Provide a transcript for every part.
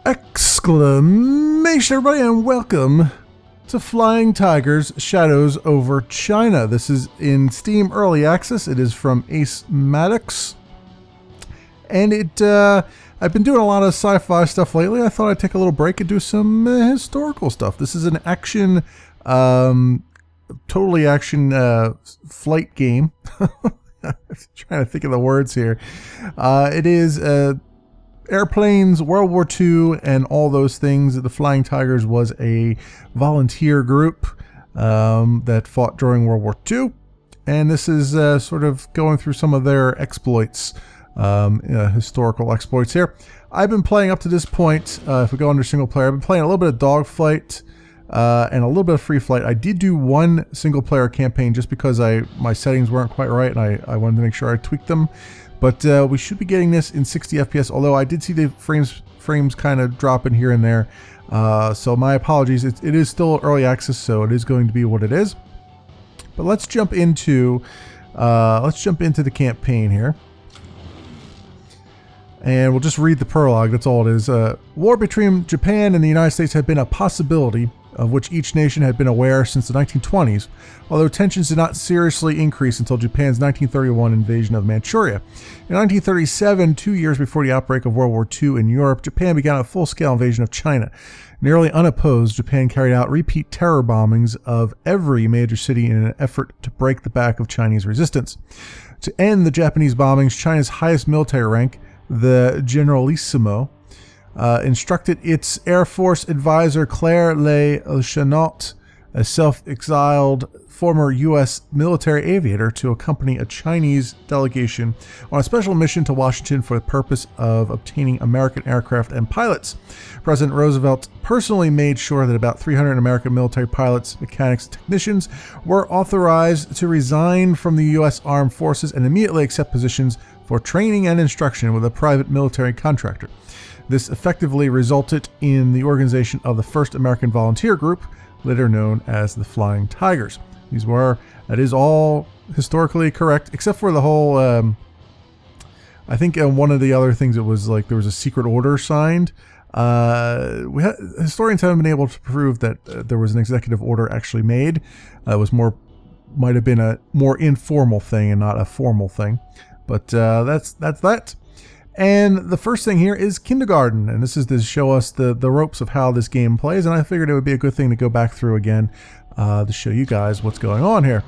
Exclamation, everybody, and welcome to Flying Tigers Shadows over China. This is in Steam Early Access. It is from Ace Maddox. And I've been doing a lot of sci-fi stuff lately. I thought I'd take a little break and do some historical stuff. This is an action, totally action flight game. I'm trying to think of the words here. It is airplanes, World War II, and all those things. The Flying Tigers was a volunteer group that fought during World War II, and this is sort of going through some of their exploits, historical exploits here. I've been playing up to this point, if we go under single player, I've been playing a little bit of dogfight and a little bit of free flight. I did do one single player campaign just because my settings weren't quite right, and I wanted to make sure I tweaked them. But we should be getting this in 60 FPS, although I did see the frames kind of dropping here and there. So my apologies. It is still early access, so it is going to be what it is. But let's jump into the campaign here. And we'll just read the prologue. That's all it is. War between Japan and the United States had been a possibility, of which each nation had been aware since the 1920s, although tensions did not seriously increase until Japan's 1931 invasion of Manchuria. In 1937, 2 years before the outbreak of World War II in Europe, Japan began a full-scale invasion of China. Nearly unopposed, Japan carried out repeat terror bombings of every major city in an effort to break the back of Chinese resistance. To end the Japanese bombings, China's highest military rank, the Generalissimo, instructed its Air Force advisor Claire Le Chenot, a self-exiled former U.S. military aviator, to accompany a Chinese delegation on a special mission to Washington for the purpose of obtaining American aircraft and pilots. President Roosevelt personally made sure that about 300 American military pilots, mechanics, and technicians were authorized to resign from the U.S. Armed Forces and immediately accept positions for training and instruction with a private military contractor. This effectively resulted in the organization of the first American volunteer group, later known as the Flying Tigers. That is all historically correct, except for the whole, I think one of the other things, it was like there was a secret order signed. Historians haven't been able to prove that there was an executive order actually made. It might have been a more informal thing and not a formal thing. But that's that. And the first thing here is kindergarten, and this is to show us the ropes of how this game plays, and I figured it would be a good thing to go back through again to show you guys what's going on here.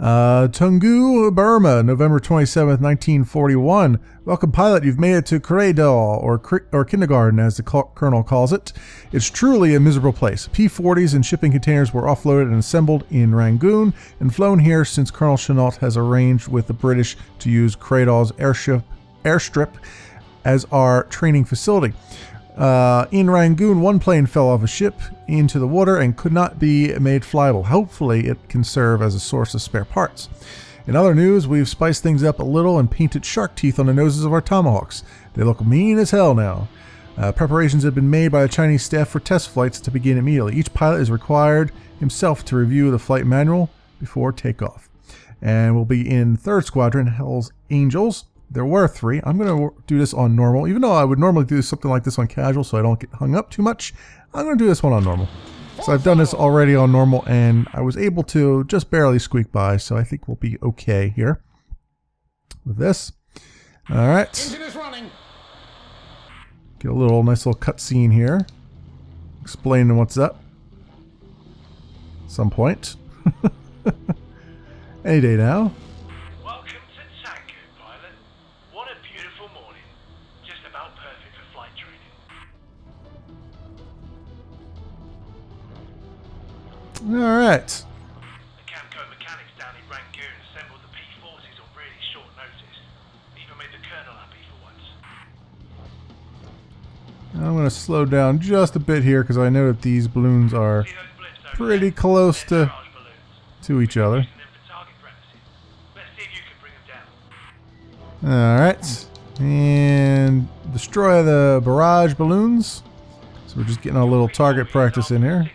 Tunggu, Burma, November 27th, 1941. Welcome, pilot. You've made it to Corridor, or kindergarten, as the colonel calls it. It's truly a miserable place. P-40s and shipping containers were offloaded and assembled in Rangoon and flown here since Colonel Chenot has arranged with the British to use Corridor's airstrip as our training facility. In Rangoon, one plane fell off a ship into the water and could not be made flyable. Hopefully, it can serve as a source of spare parts. In other news, we've spiced things up a little and painted shark teeth on the noses of our Tomahawks. They look mean as hell now. Preparations have been made by the Chinese staff for test flights to begin immediately. Each pilot is required himself to review the flight manual before takeoff. And we'll be in 3rd Squadron, Hell's Angels. There were 3. I'm going to do this on normal. Even though I would normally do something like this on casual so I don't get hung up too much, I'm going to do this one on normal. So I've done this already on normal, and I was able to just barely squeak by, so I think we'll be okay here with this. All right. Engine is running. Get a nice little cutscene here, explaining what's up. Some point. Any day now. All right. The Camco mechanics down in Rangoon assembled the P-40s on really short notice. Even made the colonel happy for once. I'm going to slow down just a bit here because I know that these balloons are pretty close to each other. All right. And destroy the barrage balloons. So we're just getting a little target practice in here.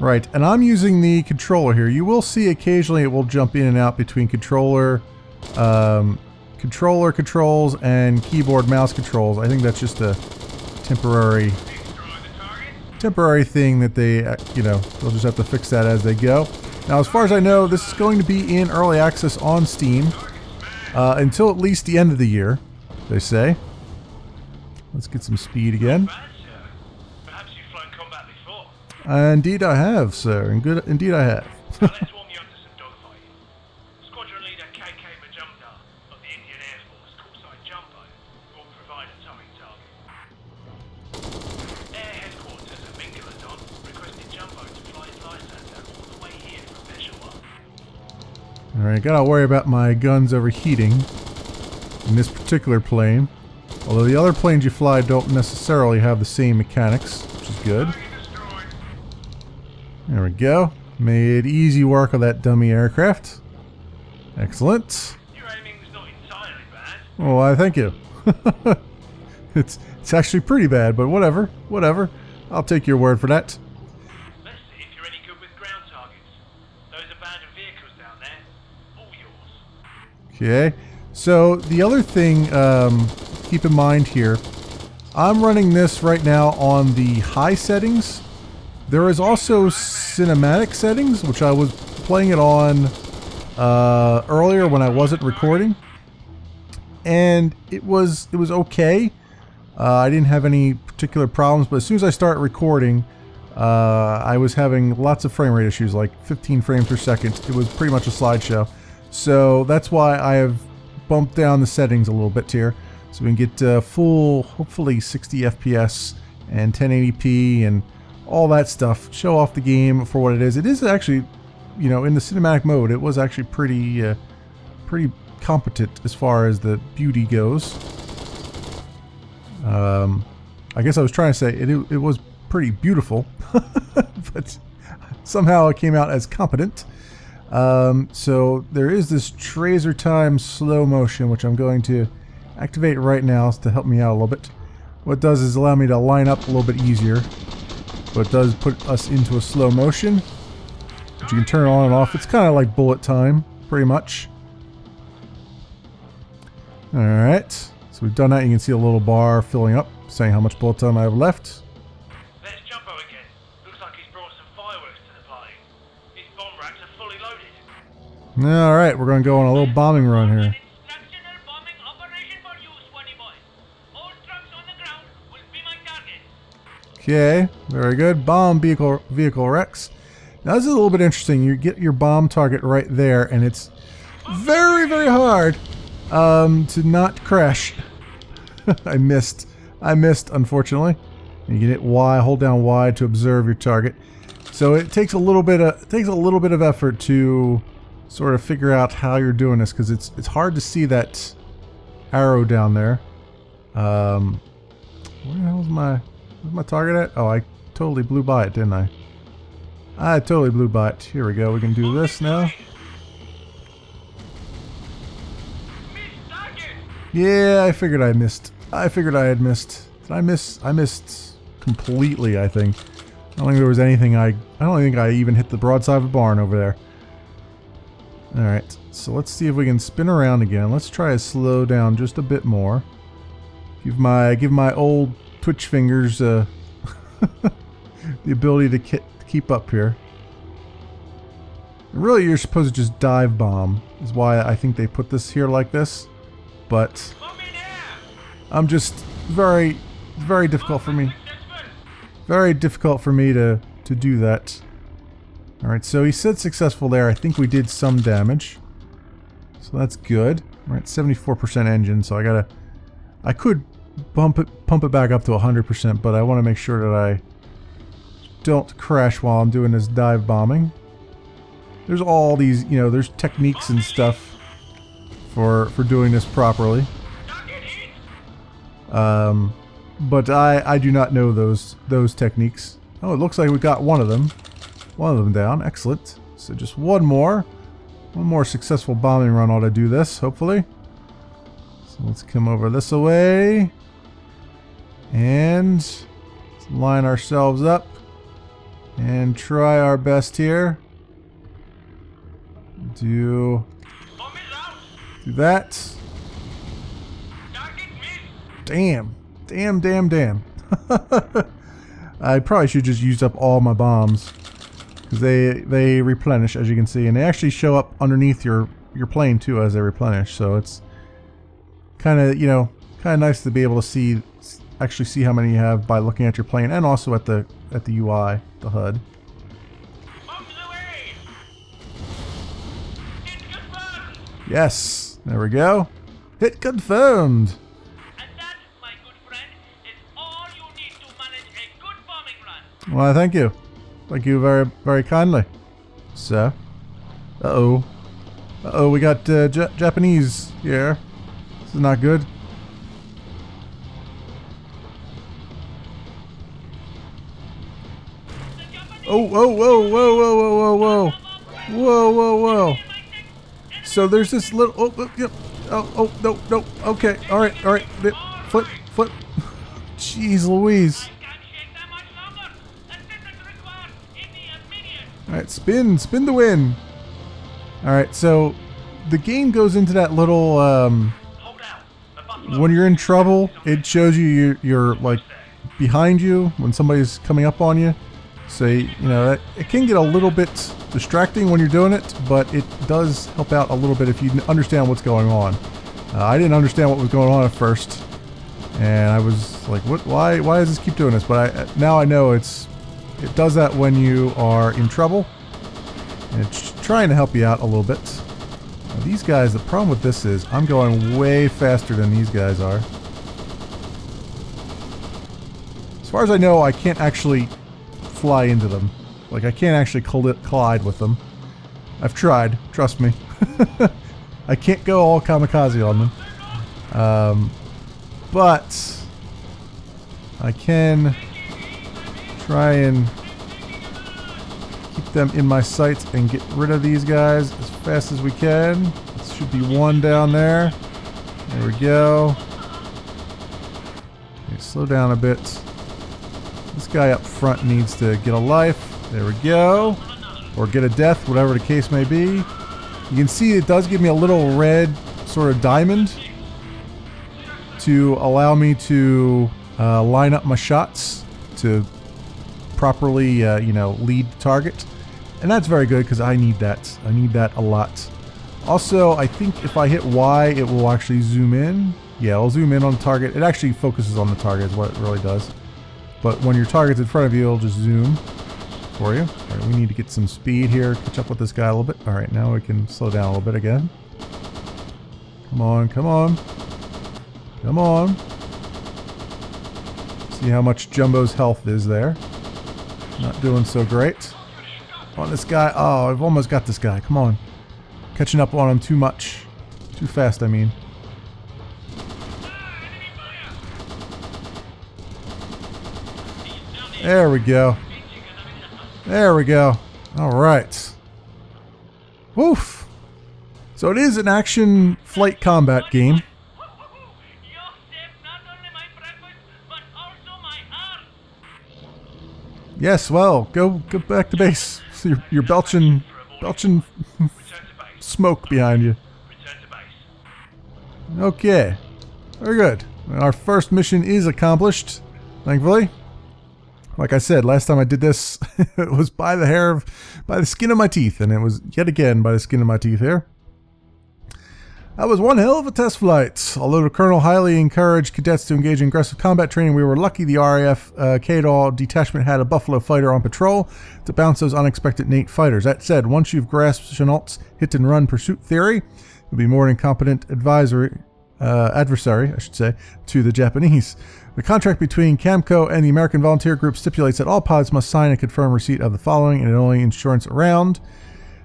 Right, and I'm using the controller here. You will see occasionally it will jump in and out between controller controls and keyboard mouse controls. I think that's just a temporary thing that they, they'll just have to fix that as they go. Now, as far as I know, this is going to be in early access on Steam until at least the end of the year, they say. Let's get some speed again. Perhaps you've flown combat before. Indeed I have, sir. Indeed I have. Now let's warm you up to some dogfighting. Squadron leader KK Majumdar of the Indian Air Force, callsign Jumbo, will provide a towing target. Air headquarters at Mingaladon requested Jumbo to fly his light center all the way here from Peshawar. Alright, gotta worry about my guns overheating in this particular plane. Although the other planes you fly don't necessarily have the same mechanics, which is good. There we go. Made easy work of that dummy aircraft. Excellent. Your aiming's not entirely bad. Oh, I thank you. It's actually pretty bad, but whatever. Whatever. I'll take your word for that. Let's see if you're any good with ground targets. Those abandoned vehicles down there, all yours. Okay. So the other thing, keep in mind here, I'm running this right now on the high settings. There is also cinematic settings, which I was playing it on earlier when I wasn't recording, and it was okay. I didn't have any particular problems, but as soon as I start recording, I was having lots of frame rate issues, like 15 frames per second. It was pretty much a slideshow, so that's why I have bumped down the settings a little bit here, so we can get full, hopefully 60 FPS and 1080p and all that stuff. Show off the game for what it is. It is actually, in the cinematic mode, it was actually pretty competent as far as the beauty goes. I guess I was trying to say it was pretty beautiful, but somehow it came out as competent. So there is this Tracer Time slow motion, which I'm going to activate right now to help me out a little bit. What it does is allow me to line up a little bit easier, but it does put us into a slow motion, which you can turn on and off. It's kind of like bullet time, pretty much. Alright, so we've done that. You can see a little bar filling up, saying how much bullet time I have left. There's Jumbo again. Looks like he's brought some fireworks to the party. His bomb racks are fully loaded. Alright, we're going to go on a little bombing run here. Instructional bombing operation for you, Swanee boy. All trucks on the ground will be my target. Okay, very good. Bomb vehicle wrecks. Now this is a little bit interesting. You get your bomb target right there, and it's very, very hard to not crash. I missed, unfortunately. And you can hit Y, hold down Y to observe your target. So it takes a little bit of effort to sort of figure out how you're doing this, because it's hard to see that arrow down there. Where the hell's my target at? Oh, I totally blew by it, didn't I? I totally blew by it. Here we go. We can do this now. Yeah, I figured I missed. I figured I had missed. Did I miss? I missed completely, I think. I don't think there was anything I don't think I even hit the broadside of a barn over there. Alright, so let's see if we can spin around again. Let's try to slow down just a bit more. Give my old twitch fingers the ability to keep up here. And really, you're supposed to just dive bomb, is why I think they put this here like this. But I'm just very difficult for me. Very difficult for me to do that. Alright, so he said successful there. I think we did some damage. So that's good. We're at 74% engine, so I could pump it back up to 100%, but I want to make sure that I don't crash while I'm doing this dive bombing. There's all these, there's techniques and stuff for doing this properly. But I do not know those techniques. Oh, it looks like we got one of them down. Excellent. So just one more successful bombing run ought to do this, hopefully. So let's come over this way and line ourselves up. And try our best here. Do that. Damn. Damn. I probably should just use up all my bombs. Because they replenish, as you can see. And they actually show up underneath your plane, too, as they replenish. So it's kind of, you know, kind of nice to be able to actually see how many you have by looking at your plane. And also at the UI, the HUD. Yes. There we go. Hit confirmed. And that, my good friend, is all you need to manage a good bombing run. Well, thank you. Thank you very, very kindly. So. Uh-oh. Uh-oh, we got Japanese here. This is not good. Oh, whoa, whoa, whoa, whoa, whoa, whoa, whoa. Whoa, whoa, whoa. So there's this little... Oh, yep. Oh, no. Okay. All right. Flip. Jeez Louise. All right, spin the win. All right, so the game goes into that little... when you're in trouble, it shows you're like behind you when somebody's coming up on you. So, you know, it can get a little bit distracting when you're doing it, but it does help out a little bit if you understand what's going on. I didn't understand what was going on at first, and I was like, "What? Why does this keep doing this?" But now I know it does that when you are in trouble, and it's trying to help you out a little bit. Now, these guys, the problem with this is I'm going way faster than these guys are. As far as I know, I can't actually fly into them. Like, I can't actually collide with them. I've tried, trust me. I can't go all kamikaze on them. But I can try and keep them in my sights and get rid of these guys as fast as we can. There should be one down there. There we go. Okay, slow down a bit. This guy up front needs to get a life. There we go. Or get a death, whatever the case may be. You can see it does give me a little red sort of diamond to allow me to line up my shots to properly, you know, lead the target. And that's very good because I need that. I need that a lot. Also, I think if I hit Y, it will actually zoom in. Yeah, it'll zoom in on the target. It actually focuses on the target is what it really does. But when your target's in front of you, it'll just zoom for you. All right, we need to get some speed here. Catch up with this guy a little bit. All right, now we can slow down a little bit again. Come on. See how much Jumbo's health is there. Not doing so great. On this guy. Oh, I've almost got this guy. Come on. Catching up on him too much. Too fast, I mean. There we go. All right. Woof. So it is an action flight combat game. Yes, well, go back to base. You're belching smoke behind you. Okay. Very good. Our first mission is accomplished, thankfully. Like I said, last time I did this, it was by the skin of my teeth, and it was yet again by the skin of my teeth here. That was one hell of a test flight. Although the Colonel highly encouraged cadets to engage in aggressive combat training, we were lucky the RAF KDAW detachment had a Buffalo fighter on patrol to bounce those unexpected Nate fighters. That said, once you've grasped Chenault's hit-and-run pursuit theory, you'll be more than competent adversary, to the Japanese. The contract between CAMCO and the American Volunteer Group stipulates that all pilots must sign and confirm receipt of the following, and only insurance around.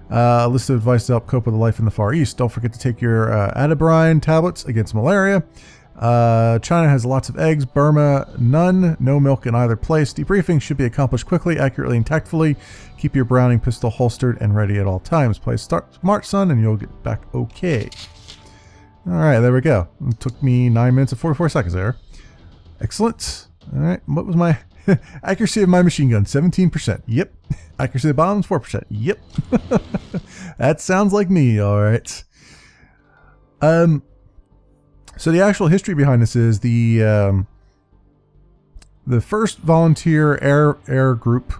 A list of advice to help cope with life in the Far East. Don't forget to take your Adabrine tablets against malaria. China has lots of eggs. Burma, none. No milk in either place. Debriefing should be accomplished quickly, accurately, and tactfully. Keep your Browning pistol holstered and ready at all times. Play smart, son, and you'll get back okay. Alright, there we go. It took me 9 minutes and 44 seconds there. Excellent. Alright, what was my... Accuracy of my machine gun, 17%. Yep. Accuracy of the bombs, 4%. Yep. That sounds like me, alright. So the actual history behind this is the first volunteer air group,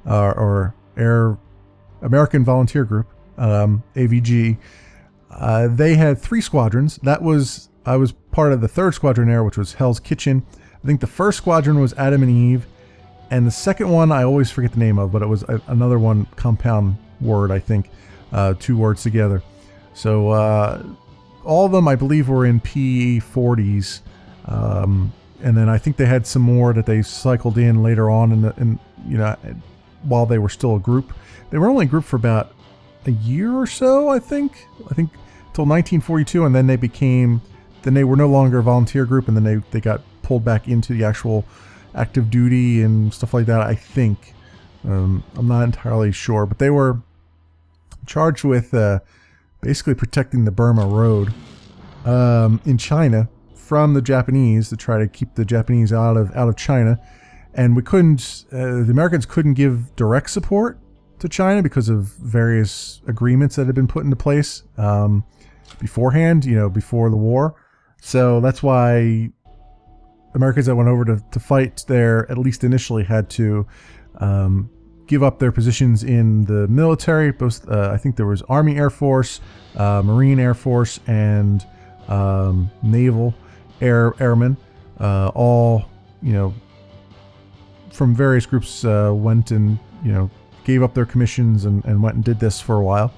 or Air American Volunteer Group, AVG, they had 3 squadrons. I was part of the 3rd Squadron Air, which was Hell's Kitchen. I think the 1st squadron was Adam and Eve, and the 2nd one I always forget the name of, but it was another one, compound word, I think, 2 words together. So all of them, I believe, were in P40s, and then I think they had some more that they cycled in later on, while they were still a group. They were only a group for about a year or so, I think until 1942, and then they were no longer a volunteer group, and then they got pulled back into the actual active duty and stuff like that, I think. I'm not entirely sure, but they were charged with basically protecting the Burma Road in China from the Japanese, to try to keep the Japanese out of China. And we couldn't, the Americans couldn't give direct support to China because of various agreements that had been put into place beforehand, before the war. So that's why Americans that went over to fight there, at least initially, had to give up their positions in the military. Both, I think there was Army Air Force, Marine Air Force, and Naval Airmen, all, from various groups went and, gave up their commissions and went and did this for a while.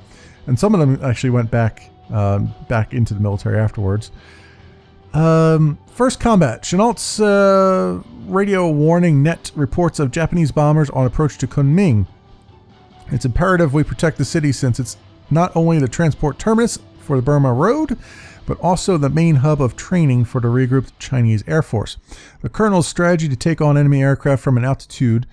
And some of them actually went back into the military afterwards. First combat. Chenault's radio warning net reports of Japanese bombers on approach to Kunming. It's imperative we protect the city, since it's not only the transport terminus for the Burma Road, but also the main hub of training for the regrouped Chinese Air Force. The colonel's strategy to take on enemy aircraft from an altitude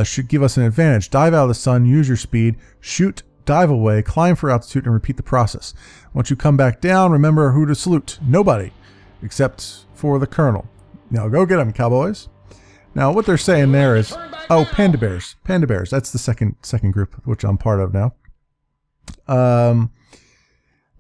should give us an advantage. Dive out of the sun, use your speed, shoot, dive away, climb for altitude, and repeat the process. Once you come back down, remember who to salute. Nobody, except for the colonel. Now go get them, cowboys. Now what they're saying there is, oh, panda bears. Panda bears. That's the second group, which I'm part of now.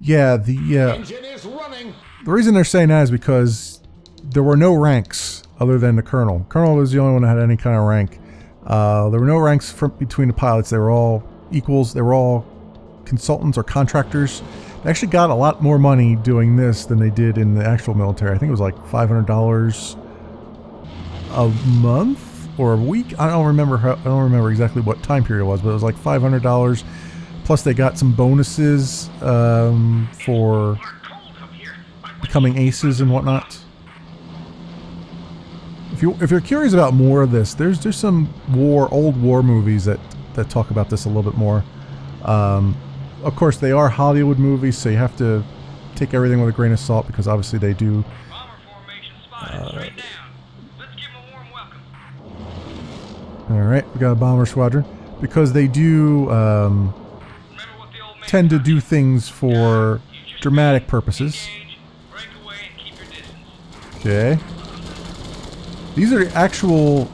Yeah, engine is running. The reason they're saying that is because there were no ranks other than the colonel. Colonel was the only one that had any kind of rank. There were no ranks between the pilots. They were all equals. They were all consultants or contractors. They actually got a lot more money doing this than they did in the actual military. I think it was like $500 a month or a week. I don't remember exactly what time period it was, but it was like $500. Plus, they got some bonuses for becoming aces and whatnot. If you're curious about more of this, there's some old war movies that talk about this a little bit more. Of course, they are Hollywood movies, so you have to take everything with a grain of salt, because obviously they do. Bomber formation spotted straight down. Let's give them a warm welcome. All right, we got a bomber squadron, because they do tend to do things for dramatic purposes. Break away and keep your distance. Okay. These are actual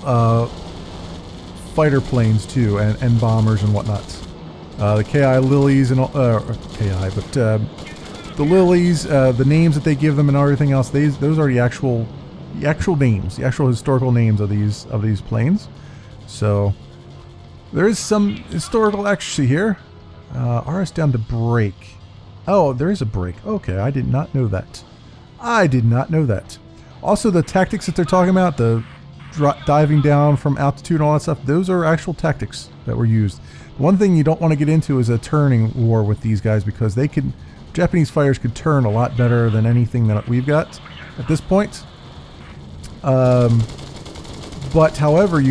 fighter planes too, and bombers and whatnot. The KI Lilies and KI, but the Lilies, the names that they give them and everything else, those are the actual names, the actual historical names of these planes. So there is some historical accuracy here. RS down to brake. Oh, there is a brake. Okay, I did not know that. Also, the tactics that they're talking about, the diving down from altitude and all that stuff, those are actual tactics that were used. One thing you don't want to get into is a turning war with these guys, because Japanese fighters could turn a lot better than anything that we've got at this point. But however,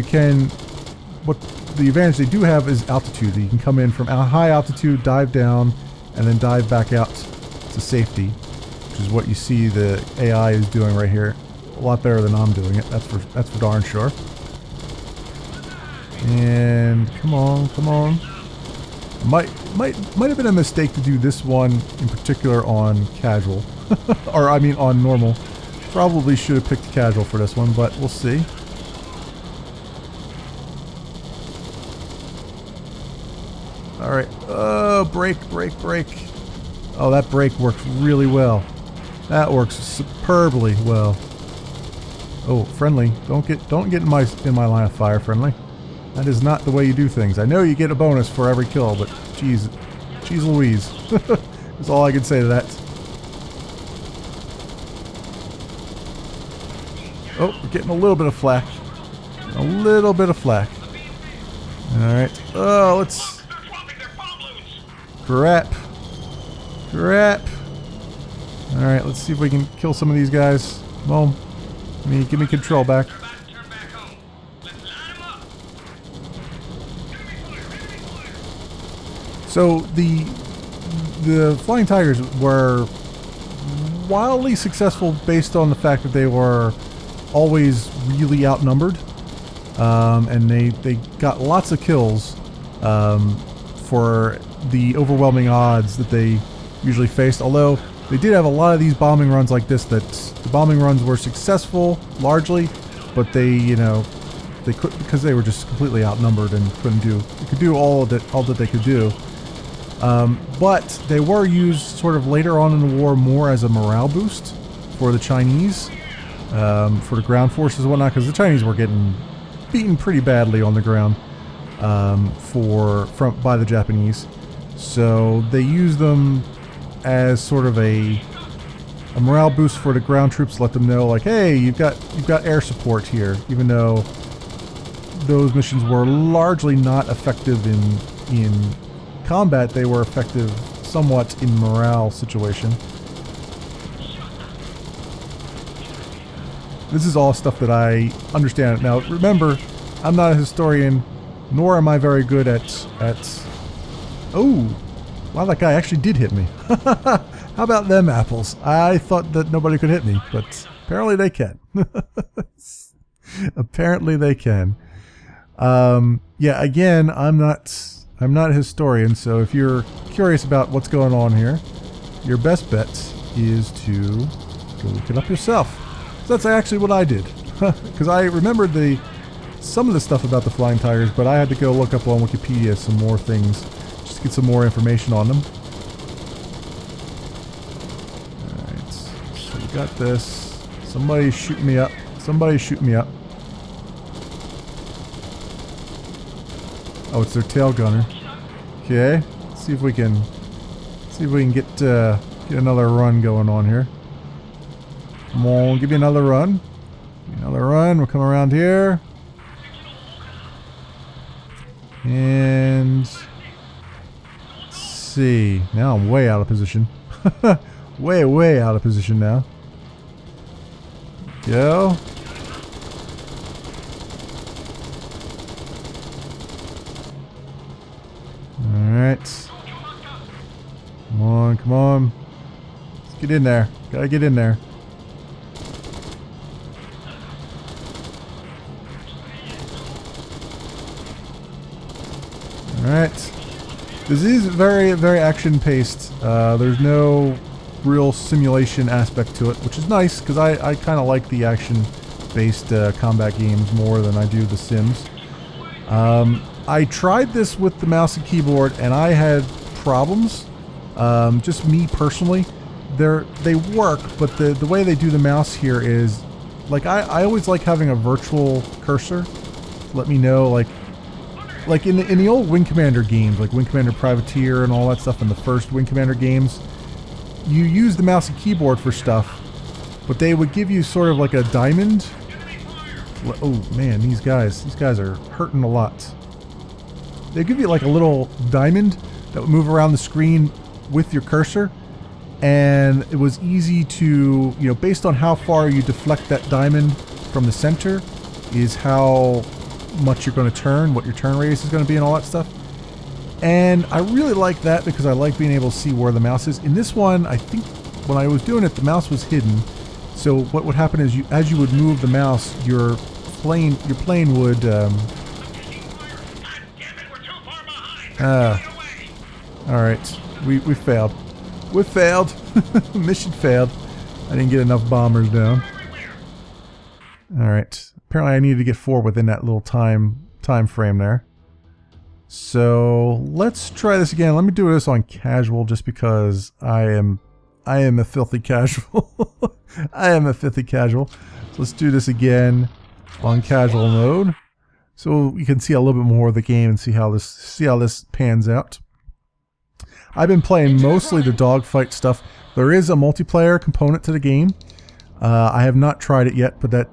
what the advantage they do have is altitude. You can come in from high altitude, dive down, and then dive back out to safety, which is what you see the AI is doing right here. A lot better than I'm doing it. That's for darn sure. And come on. Might have been a mistake to do this one in particular on casual, or I mean on normal. Probably should have picked casual for this one, but we'll see. Alright. Brake, brake, brake. Oh, that brake works really well. That works superbly well. Oh, friendly. Don't get in my line of fire, friendly. That is not the way you do things. I know you get a bonus for every kill, but geez Louise. That's all I can say to that. Oh, we're getting a little bit of flack. A little bit of flack. Alright. Oh, let's... Crap. Crap. Alright, let's see if we can kill some of these guys. Well, give me control back. So the Flying Tigers were wildly successful based on the fact that they were always really outnumbered, and they got lots of kills for the overwhelming odds that they usually faced. Although they did have a lot of these bombing runs like this, that the bombing runs were successful largely, but they could, because they were just completely outnumbered and could do all that they could do. But they were used sort of later on in the war more as a morale boost for the Chinese, for the ground forces and whatnot, because the Chinese were getting beaten pretty badly on the ground by the Japanese. So they used them as sort of a morale boost for the ground troops, to let them know, like, hey, you've got air support here, even though those missions were largely not effective in combat. They were effective somewhat in morale situation. This is all stuff that I understand. Now remember, I'm not a historian, nor am I very good at oh, wow, that guy actually did hit me. How about them apples? I thought that nobody could hit me, but apparently they can. Apparently they can. Yeah, again, I'm not a historian, so if you're curious about what's going on here, your best bet is to go look it up yourself. So that's actually what I did, because I remembered some of the stuff about the Flying Tigers, but I had to go look up on Wikipedia some more things, just to get some more information on them. Alright, so we got this. Somebody's shooting me up. Somebody's shooting me up. Oh, it's their tail gunner. Okay, let's see if we can get another run going on here. Come on, give me another run. Give me another run. We'll come around here. And let's see. Now I'm way out of position. way out of position now. Go. Alright. Come on, come on. Let's get in there. Gotta get in there. Alright. This is very, very action-paced. There's no real simulation aspect to it, which is nice, because I kind of like the action-based combat games more than I do the Sims. I tried this with the mouse and keyboard, and I had problems. Just me personally. They work, but the way they do the mouse here is, like, I always like having a virtual cursor to let me know, like in the old Wing Commander games, like Wing Commander Privateer and all that stuff in the first Wing Commander games, you use the mouse and keyboard for stuff, but they would give you sort of like a diamond. Oh man, these guys are hurting a lot. They give you like a little diamond that would move around the screen with your cursor, and it was easy to, based on how far you deflect that diamond from the center is how much you're going to turn, what your turn radius is going to be, and all that stuff. And I really like that because I like being able to see where the mouse is. In this one, I think when I was doing it, the mouse was hidden. So what would happen is, as you would move the mouse, your plane would alright. We failed. We failed. Mission failed. I didn't get enough bombers down. Alright. Apparently I needed to get 4 within that little time frame there. So let's try this again. Let me do this on casual just because I am a filthy casual. I am a filthy casual. So let's do this again on casual mode, so we can see a little bit more of the game and see how this pans out. I've been playing mostly the dogfight stuff. There is a multiplayer component to the game. I have not tried it yet, but that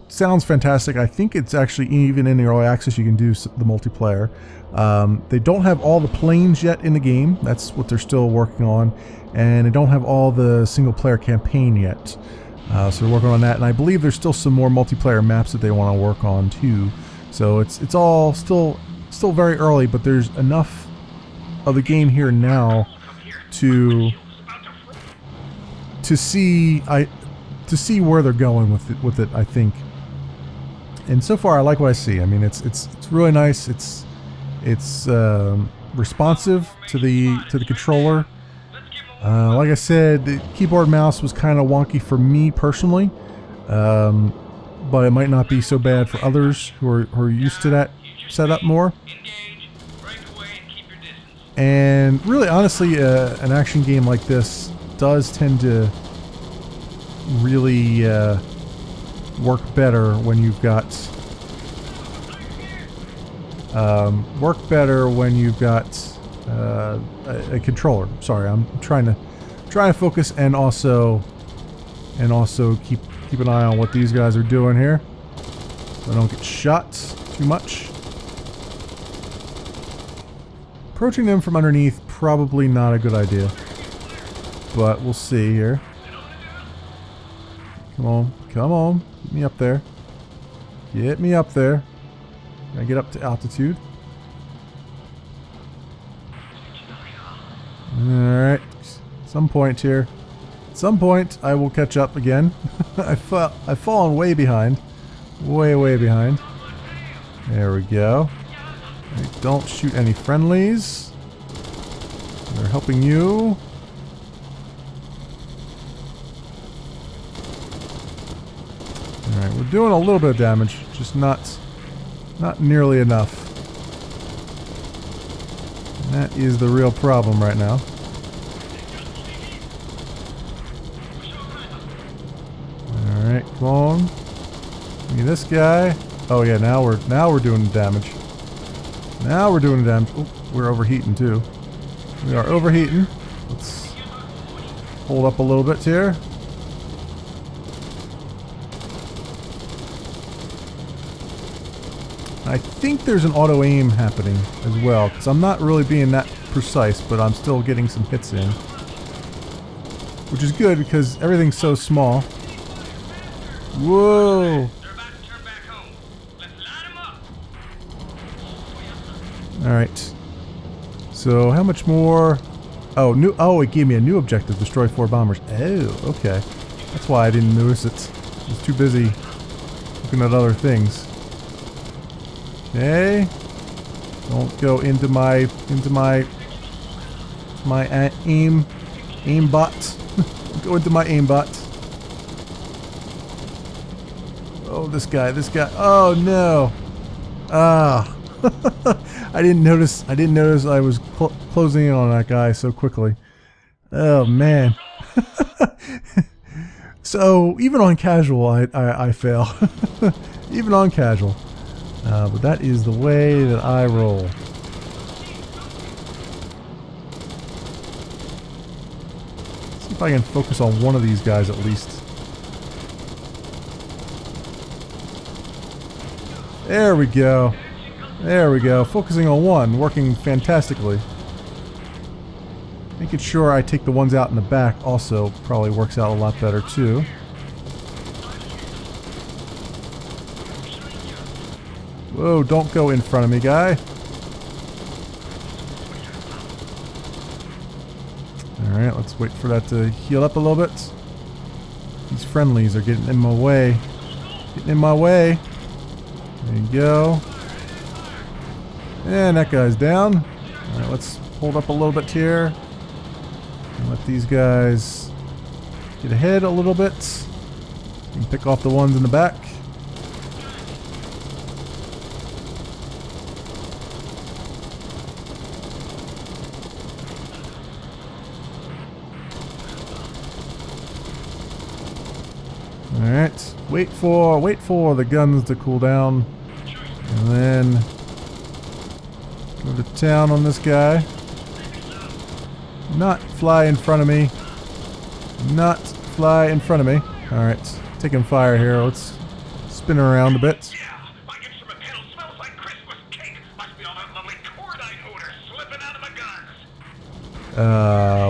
sounds fantastic. I think it's actually even in the early access you can do the multiplayer. They don't have all the planes yet in the game. That's what they're still working on. And they don't have all the single player campaign yet. So they're working on that, and I believe there's still some more multiplayer maps that they want to work on too. So it's all still very early, but there's enough of the game here now to see where they're going with it, I think. And so far I like what I see. I mean, it's really nice. It's responsive to the controller. Like I said, the keyboard mouse was kind of wonky for me personally, but it might not be so bad for others who are used to that setup more. And really, honestly, an action game like this does tend to really work better when you've got a controller. Sorry, I'm trying to focus and also keep an eye on what these guys are doing here, so I don't get shot too much. Approaching them from underneath, probably not a good idea, but we'll see here. Come on, come on, get me up there. Get me up there. Can I get up to altitude? Alright, some point here. At some point, I will catch up again. I've fallen way behind. Way behind. There we go. Right, don't shoot any friendlies. They're helping you. Alright, we're doing a little bit of damage, just not nearly enough. And that is the real problem right now. Alright, come on. Give me this guy. Oh yeah, now we're doing the damage. Now we're doing the damage. Oh, we're overheating too. We are overheating. Let's hold up a little bit here. I think there's an auto aim happening as well, because I'm not really being that precise, but I'm still getting some hits in. Which is good because everything's so small. Whoa! Alright. So how much more? Oh, it gave me a new objective, destroy 4 bombers. Oh, okay. That's why I didn't notice it. I was too busy looking at other things. Okay. Don't go into my aimbot. Don't go into my aimbot. Oh, this guy. Oh no. Ah. I didn't notice I was closing in on that guy so quickly. Oh man. So even on casual I fail. Even on casual. But that is the way that I roll. See if I can focus on one of these guys at least. There we go. There we go. Focusing on one, working fantastically. Making sure I take the ones out in the back also probably works out a lot better too. Whoa, don't go in front of me, guy. Alright, let's wait for that to heal up a little bit. These friendlies are getting in my way. Getting in my way. There you go. And that guy's down. Alright, let's hold up a little bit here. And let these guys get ahead a little bit. You can pick off the ones in the back. Alright, wait for the guns to cool down. And then go to town on this guy. Not fly in front of me. Not fly in front of me. Alright, taking fire here. Let's spin around a bit. Yeah, my instrument panel smells like Christmas cake. Must be all that lovely cordite odor slipping out of my guns.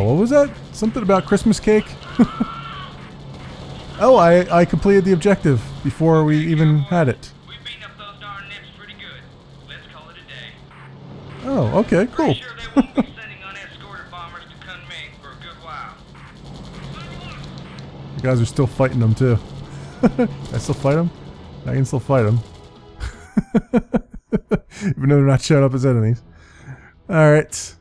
What was that? Something about Christmas cake? Oh, I completed the objective before we even had it. We've beaten up those darn nips pretty good. Let's call it a day. Oh, okay, cool. Pretty sure they won't be sending unescorted bombers to Kunming for a good while. You guys are still fighting them too. I still fight them? I can still fight them. Even though they're not showing up as enemies. Alright.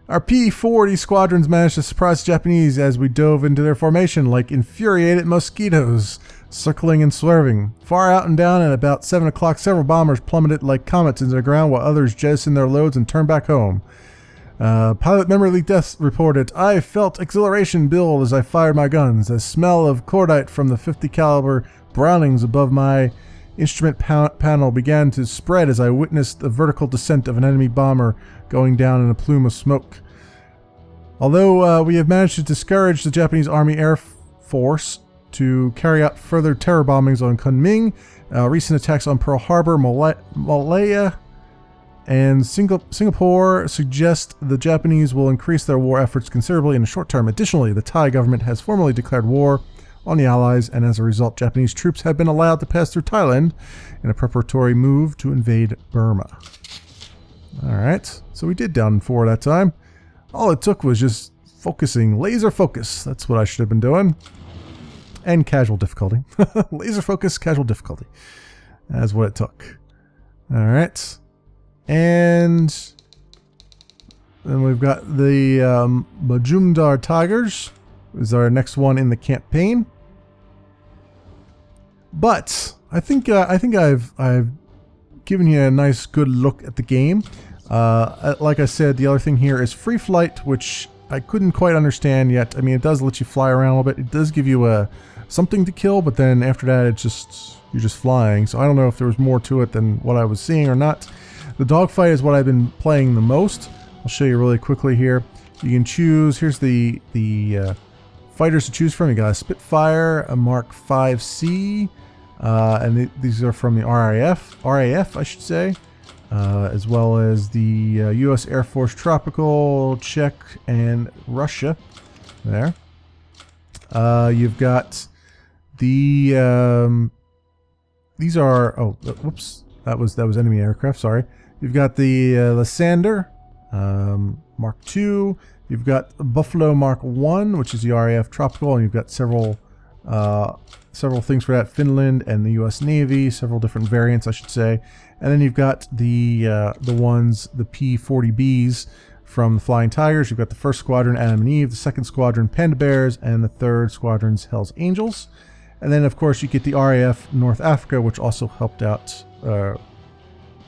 Our P-40 squadrons managed to surprise the Japanese as we dove into their formation like infuriated mosquitoes, circling and swerving. Far out and down at about 7 o'clock, several bombers plummeted like comets into the ground while others jettisoned their loads and turned back home. Pilot Memory Leak Death reported, I felt exhilaration build as I fired my guns. A smell of cordite from the 50 caliber Brownings above my instrument panel began to spread as I witnessed the vertical descent of an enemy bomber going down in a plume of smoke. Although we have managed to discourage the Japanese Army Air Force to carry out further terror bombings on Kunming, recent attacks on Pearl Harbor, Malaya, and Singapore suggest the Japanese will increase their war efforts considerably in the short term. Additionally, the Thai government has formally declared war on the Allies, and as a result, Japanese troops have been allowed to pass through Thailand in a preparatory move to invade Burma. Alright, so we did down 4 that time. All it took was just focusing, laser focus. That's what I should have been doing. And casual difficulty. Laser focus, casual difficulty. That's what it took. Alright. And then we've got the Majumdar Tigers. Is our next one in the campaign. But I think I've given you a nice good look at the game. Like I said, the other thing here is free flight, which I couldn't quite understand yet. I mean, it does let you fly around a little bit. It does give you something to kill, but then after that, you're just flying. So I don't know if there was more to it than what I was seeing or not. The dogfight is what I've been playing the most. I'll show you really quickly here. You can choose. Here's the fighters to choose from. You got a Spitfire, a Mark 5C, and these are from the RAF, I should say, as well as the U.S. Air Force Tropical, Czech, and Russia. There. You've got the these are whoops, that was enemy aircraft. Sorry. You've got the Lysander, Mark II. You've got Buffalo Mark 1, which is the RAF Tropical, and you've got several things for that. Finland and the U.S. Navy, several different variants, I should say. And then you've got the P-40Bs from the Flying Tigers. You've got the 1st Squadron, Adam and Eve, the 2nd Squadron, Panda Bears, and the 3rd Squadron's Hell's Angels. And then, of course, you get the RAF North Africa, which also helped out a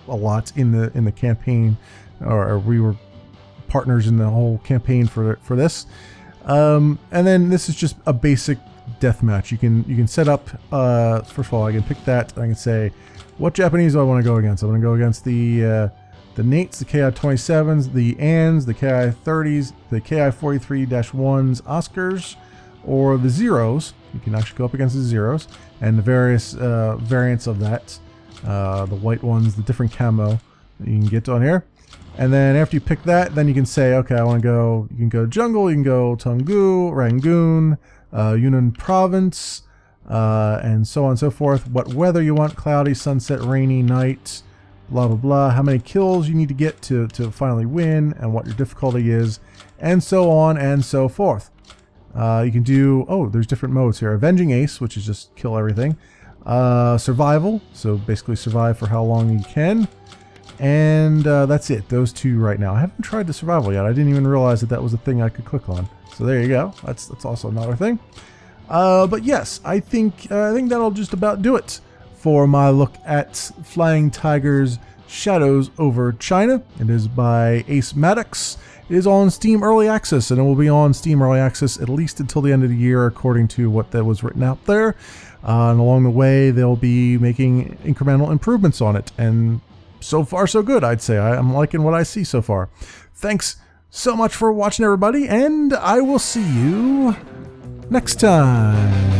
lot in the campaign, or we were partners in the whole campaign for this. And then this is just a basic deathmatch. You can set up. First of all, I can pick that. I can say, what Japanese do I want to go against? I want to go against the Nates, the KI-27s, the ANs, the KI-30s, the KI-43-1s, Oscars, or the Zeros. You can actually go up against the Zeros and the various variants of that. The white ones, the different camo that you can get on here. And then after you pick that, then you can say, okay, I want to go, you can go jungle, you can go Toungoo, Rangoon, Yunnan Province, and so on and so forth. What weather you want, cloudy, sunset, rainy, night, blah, blah, blah. How many kills you need to get to finally win, and what your difficulty is, and so on and so forth. You can do, there's different modes here. Avenging Ace, which is just kill everything. Survival, so basically survive for how long you can. And that's it, those two right now. I haven't tried the survival yet. I didn't even realize that was a thing I could click on. So there you go. That's also another thing. But yes, I think that'll just about do it for my look at Flying Tigers Shadows Over China. It is by Ace Maddox. It is on Steam Early Access, and it will be on Steam Early Access at least until the end of the year, according to what that was written out there. And along the way, they'll be making incremental improvements on it. And so far, so good, I'd say. I'm liking what I see so far. Thanks so much for watching, everybody, and I will see you next time.